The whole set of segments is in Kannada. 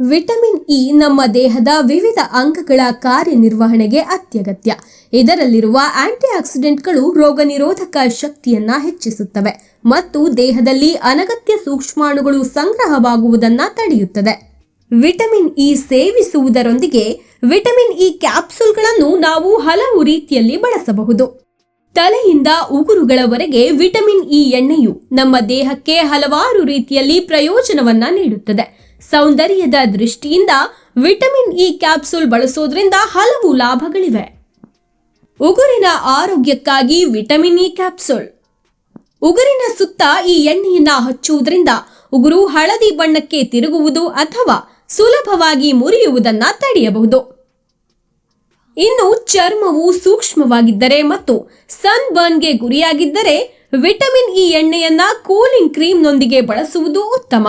ವಿಟಮಿನ್ ಇ ನಮ್ಮ ದೇಹದ ವಿವಿಧ ಅಂಗಗಳ ಕಾರ್ಯನಿರ್ವಹಣೆಗೆ ಅತ್ಯಗತ್ಯ. ಇದರಲ್ಲಿರುವ ಆಂಟಿ ಆಕ್ಸಿಡೆಂಟ್ಗಳು ರೋಗ ನಿರೋಧಕ ಶಕ್ತಿಯನ್ನ ಹೆಚ್ಚಿಸುತ್ತವೆ ಮತ್ತು ದೇಹದಲ್ಲಿ ಅನಗತ್ಯ ಸೂಕ್ಷ್ಮಾಣುಗಳು ಸಂಗ್ರಹವಾಗುವುದನ್ನು ತಡೆಯುತ್ತದೆ. ವಿಟಮಿನ್ ಇ ಸೇವಿಸುವುದರೊಂದಿಗೆ ವಿಟಮಿನ್ ಇ ಕ್ಯಾಪ್ಸೂಲ್ಗಳನ್ನು ನಾವು ಹಲವು ರೀತಿಯಲ್ಲಿ ಬಳಸಬಹುದು. ತಲೆಯಿಂದ ಉಗುರುಗಳವರೆಗೆ ವಿಟಮಿನ್ ಇ ಎಣ್ಣೆಯು ನಮ್ಮ ದೇಹಕ್ಕೆ ಹಲವಾರು ರೀತಿಯಲ್ಲಿ ಪ್ರಯೋಜನವನ್ನ ನೀಡುತ್ತದೆ. ಸೌಂದರ್ಯದ ದೃಷ್ಟಿಯಿಂದ ವಿಟಮಿನ್ ಇ ಕ್ಯಾಪ್ಸೂಲ್ ಬಳಸೋದ್ರಿಂದ ಹಲವು ಲಾಭಗಳಿವೆ. ಉಗುರಿನ ಆರೋಗ್ಯಕ್ಕಾಗಿ ವಿಟಮಿನ್ ಇ ಕ್ಯಾಪ್ಸೂಲ್. ಉಗುರಿನ ಸುತ್ತ ಈ ಎಣ್ಣೆಯನ್ನ ಹಚ್ಚುವುದರಿಂದ ಉಗುರು ಹಳದಿ ಬಣ್ಣಕ್ಕೆ ತಿರುಗುವುದು ಅಥವಾ ಸುಲಭವಾಗಿ ಮುರಿಯುವುದನ್ನು ತಡೆಯಬಹುದು. ಇನ್ನು ಚರ್ಮವು ಸೂಕ್ಷ್ಮವಾಗಿದ್ದರೆ ಮತ್ತು ಸನ್ ಬರ್ನ್ಗೆ ಗುರಿಯಾಗಿದ್ದರೆ ವಿಟಮಿನ್ ಇ ಎಣ್ಣೆಯನ್ನ ಕೂಲಿಂಗ್ ಕ್ರೀಮ್ನೊಂದಿಗೆ ಬಳಸುವುದು ಉತ್ತಮ.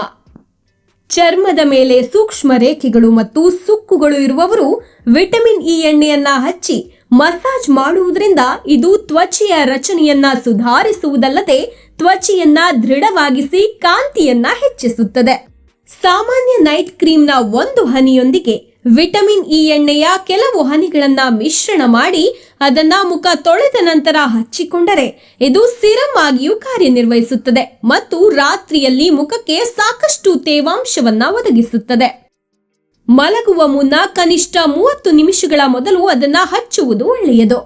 ಚರ್ಮದ ಮೇಲೆ ಸೂಕ್ಷ್ಮ ರೇಖೆಗಳು ಮತ್ತು ಸುಕ್ಕುಗಳು ಇರುವವರು ವಿಟಮಿನ್ ಇ ಎಣ್ಣೆಯನ್ನ ಹಚ್ಚಿ ಮಸಾಜ್ ಮಾಡುವುದರಿಂದ ಇದು ತ್ವಚೆಯ ರಚನೆಯನ್ನ ಸುಧಾರಿಸುವುದಲ್ಲದೆ ತ್ವಚೆಯನ್ನ ದೃಢವಾಗಿಸಿ ಕಾಂತಿಯನ್ನ ಹೆಚ್ಚಿಸುತ್ತದೆ. ಸಾಮಾನ್ಯ ನೈಟ್ ಕ್ರೀಮ್ನ ಒಂದು ಹನಿಯೊಂದಿಗೆ ವಿಟಮಿನ್ ಇ ಎಣ್ಣೆಯ ಕೆಲವು ಹನಿಗಳನ್ನ ಮಿಶ್ರಣ ಮಾಡಿ ಅದನ್ನ ಮುಖ ತೊಳೆದ ನಂತರ ಹಚ್ಚಿಕೊಂಡರೆ ಇದು ಸಿರಮ್ ಆಗಿಯೂ ಕಾರ್ಯನಿರ್ವಹಿಸುತ್ತದೆ ಮತ್ತು ರಾತ್ರಿಯಲ್ಲಿ ಮುಖಕ್ಕೆ ಸಾಕಷ್ಟು ತೇವಾಂಶವನ್ನ ಒದಗಿಸುತ್ತದೆ. ಮಲಗುವ ಮುನ್ನ ಕನಿಷ್ಠ 30 ನಿಮಿಷಗಳ ಮೊದಲು ಅದನ್ನ ಹಚ್ಚುವುದು ಒಳ್ಳೆಯದು.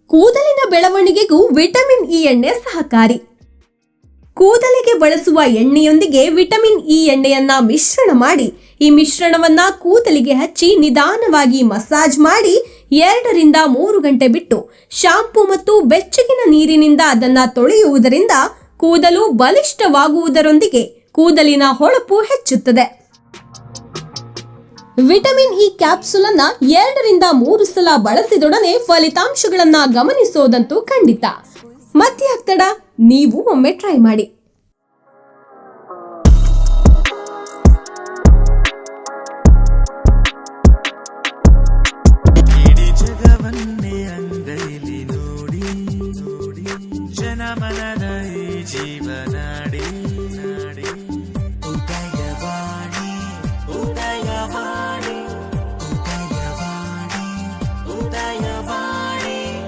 ಕೂದಲಿನ ಬೆಳವಣಿಗೆಗೂ ವಿಟಮಿನ್ ಇ ಎಣ್ಣೆ ಸಹಕಾರಿ. ಕೂದಲಿಗೆ ಬಳಸುವ ಎಣ್ಣೆಯೊಂದಿಗೆ ವಿಟಮಿನ್ ಇ ಎಣ್ಣೆಯನ್ನ ಮಿಶ್ರಣ ಮಾಡಿ ಈ ಮಿಶ್ರಣವನ್ನ ಕೂದಲಿಗೆ ಹಚ್ಚಿ ನಿಧಾನವಾಗಿ ಮಸಾಜ್ ಮಾಡಿ 2 ರಿಂದ 3 ಗಂಟೆ ಬಿಟ್ಟು ಶಾಂಪೂ ಮತ್ತು ಬೆಚ್ಚಗಿನ ನೀರಿನಿಂದ ಅದನ್ನ ತೊಳೆಯುವುದರಿಂದ ಕೂದಲು ಬಲಿಷ್ಠವಾಗುವುದರೊಂದಿಗೆ ಕೂದಲಿನ ಹೊಳಪು ಹೆಚ್ಚುತ್ತದೆ. ವಿಟಮಿನ್ ಇ ಕ್ಯಾಪ್ಸೂಲ್ ಅನ್ನ 2 ರಿಂದ 3 ಸಲ ಬಳಸಿದೊಡನೆ ಫಲಿತಾಂಶಗಳನ್ನ ಗಮನಿಸೋದಂತೂ ಖಂಡಿತ. ಮತ್ತೆ ತಡ, ನೀವು ಒಮ್ಮೆ ಟ್ರೈ ಮಾಡಿ. ಜನಮನದ